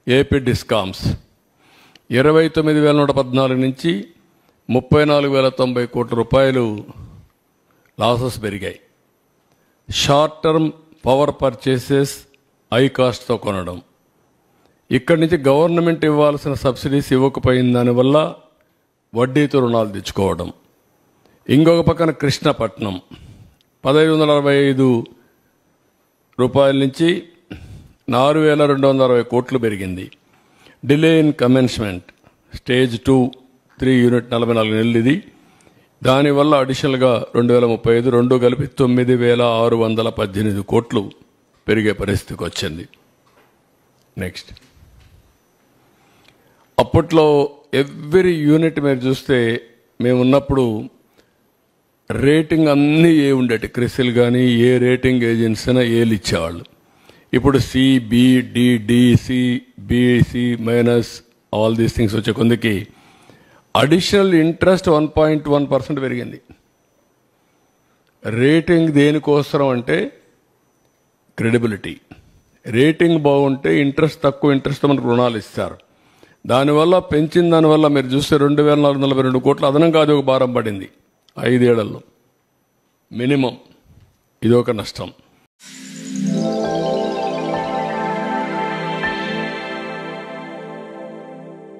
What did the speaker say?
AP discoms 29,114 నుంచి 34,090 కోట్ల రూపాయలు లాసెస్ పెరిగాయి. Short term power purchases high కాస్ట్తో కొనడం, ఇక్కడి నుంచి గవర్నమెంట్ ఇవ్వాల్సిన సబ్సిడీస్ ఇవ్వకపోయిన దానివల్ల వడ్డీతో రుణాలు తెచ్చుకోవడం. ఇంకొక పక్కన కృష్ణపట్నం 1,565 రూపాయల నుంచి 4,260 కోట్లు పెరిగింది. Delay in commencement stage 2, 3 unit 44 నెలలు ఇది. దానివల్ల అడిషనల్గా 2035 రెండు కలిపి 9,618 కోట్లు పెరిగే పరిస్థితికి వచ్చింది. నెక్స్ట్, అప్పట్లో ఎవ్రీ యూనిట్ మీరు చూస్తే మేము ఉన్నప్పుడు రేటింగ్ అన్నీ ఏ ఉండేటి, క్రిసిల్ కానీ ఏ రేటింగ్ ఏజెన్సీ అయినా ఏలు ఇచ్చేవాళ్ళు. ఇప్పుడు C, B, D, D, C, BC minus all these things వచ్చే కొందికి అడిషనల్ ఇంట్రెస్ట్ 1.1% పెరిగింది. రేటింగ్ దేనికోసం అంటే క్రెడిబిలిటీ. రేటింగ్ బాగుంటే ఇంట్రెస్ట్ తక్కువ ఇంట్రెస్ట్ మనకు రుణాలు ఇస్తారు. దానివల్ల పెంచిన దానివల్ల మీరు చూస్తే 2,442 కోట్లు అదనంగా అది ఒక భారం పడింది 5 ఏళ్లలో మినిమం. ఇది ఒక నష్టం.